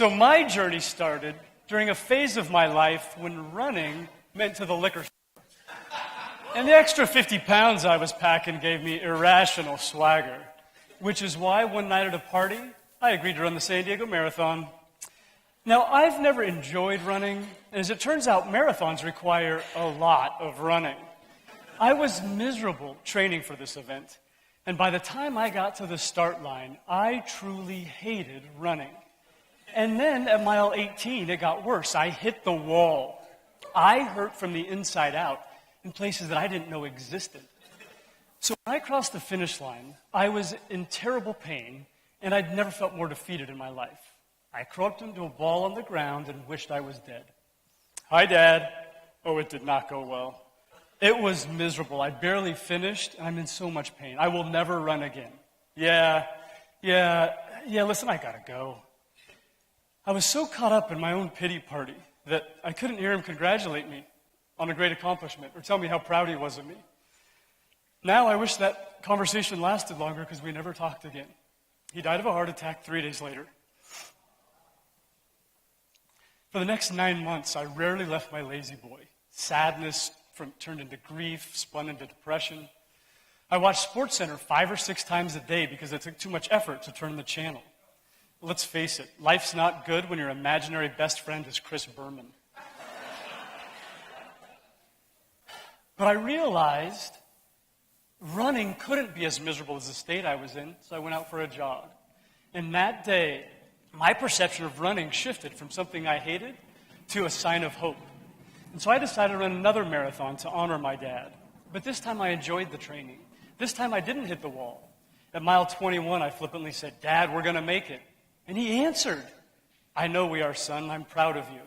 So my journey started during a phase of my life when running meant to the liquor store. And the extra 50 pounds I was packing gave me irrational swagger, which is why one night at a party, I agreed to run the San Diego Marathon. Now, I've never enjoyed running, and as it turns out, marathons require a lot of running. I was miserable training for this event, and by the time I got to the start line, I truly hated running. And then at mile 18, it got worse. I hit the wall. I hurt from the inside out in places that I didn't know existed. So when I crossed the finish line, I was in terrible pain, and I'd never felt more defeated in my life. I crawled into a ball on the ground and wished I was dead. Hi, Dad. Oh, it did not go well. It was miserable. I barely finished, and I'm in so much pain. I will never run again. Yeah, listen, I gotta go. I was so caught up in my own pity party that I couldn't hear him congratulate me on a great accomplishment or tell me how proud he was of me. Now I wish that conversation lasted longer because we never talked again. He died of a heart attack 3 days later. For the next 9 months, I rarely left my lazy boy. Sadness turned into grief, spun into depression. I watched SportsCenter 5 or 6 times a day because it took too much effort to turn the channel. Let's face it, life's not good when your imaginary best friend is Chris Berman. But I realized running couldn't be as miserable as the state I was in, so I went out for a jog. And that day, my perception of running shifted from something I hated to a sign of hope. And so I decided to run another marathon to honor my dad. But this time I enjoyed the training. This time I didn't hit the wall. At mile 21, I flippantly said, "Dad, we're going to make it." And he answered, "I know we are, son. I'm proud of you."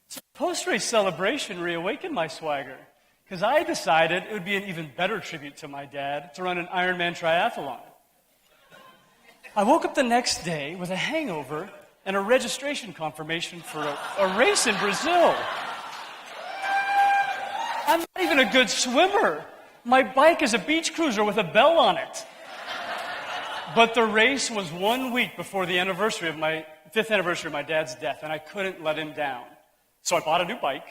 So post-race celebration reawakened my swagger because I decided it would be an even better tribute to my dad to run an Ironman Triathlon. I woke up the next day with a hangover and a registration confirmation for a race in Brazil. I'm not even a good swimmer. My bike is a beach cruiser with a bell on it. But the race was 1 week before the anniversary of my 5th anniversary of my dad's death, and I couldn't let him down. So I bought a new bike,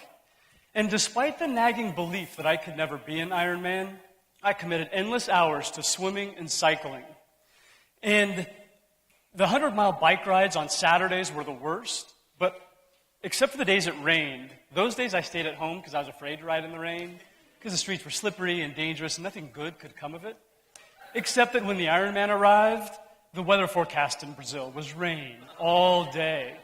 and despite the nagging belief that I could never be an Ironman, I committed endless hours to swimming and cycling. And the 100-mile bike rides on Saturdays were the worst, but except for the days it rained, those days I stayed at home because I was afraid to ride in the rain, because the streets were slippery and dangerous, and nothing good could come of it. Except that when the Ironman arrived, the weather forecast in Brazil was rain all day.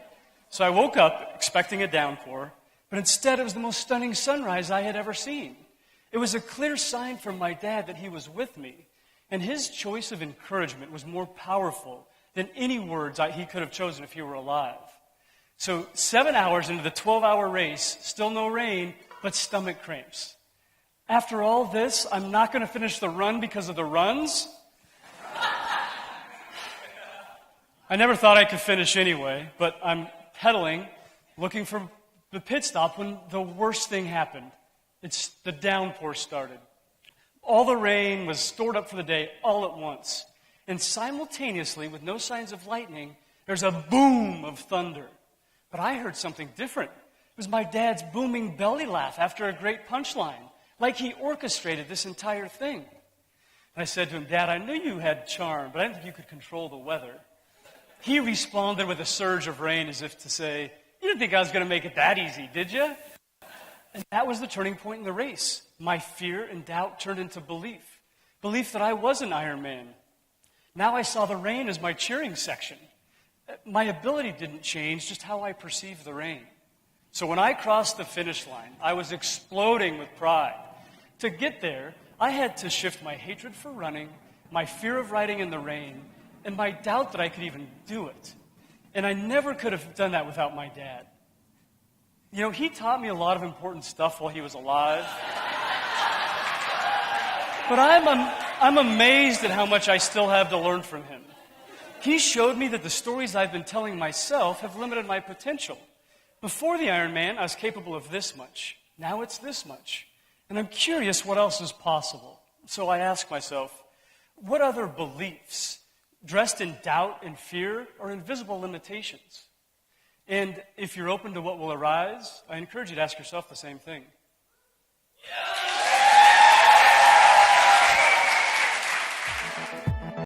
So I woke up expecting a downpour, but instead it was the most stunning sunrise I had ever seen. It was a clear sign from my dad that he was with me, and his choice of encouragement was more powerful than any words he could have chosen if he were alive. So 7 hours into the 12-hour race, still no rain, but stomach cramps. After all this, I'm not going to finish the run because of the runs? I never thought I could finish anyway, but I'm pedaling, looking for the pit stop when the worst thing happened. The downpour started. All the rain was stored up for the day all at once. And simultaneously, with no signs of lightning, there's a boom of thunder. But I heard something different. It was my dad's booming belly laugh after a great punchline, like he orchestrated this entire thing. And I said to him, "Dad, I knew you had charm, but I didn't think you could control the weather." He responded with a surge of rain as if to say, "You didn't think I was going to make it that easy, did you?" And that was the turning point in the race. My fear and doubt turned into belief. Belief that I was an Ironman. Now I saw the rain as my cheering section. My ability didn't change, just how I perceived the rain. So when I crossed the finish line, I was exploding with pride. To get there, I had to shift my hatred for running, my fear of riding in the rain, and my doubt that I could even do it. And I never could have done that without my dad. You know, he taught me a lot of important stuff while he was alive. But I'm amazed at how much I still have to learn from him. He showed me that the stories I've been telling myself have limited my potential. Before the Ironman, I was capable of this much. Now it's this much. And I'm curious what else is possible. So I ask myself, what other beliefs, dressed in doubt and fear, are invisible limitations? And if you're open to what will arise, I encourage you to ask yourself the same thing. Yeah.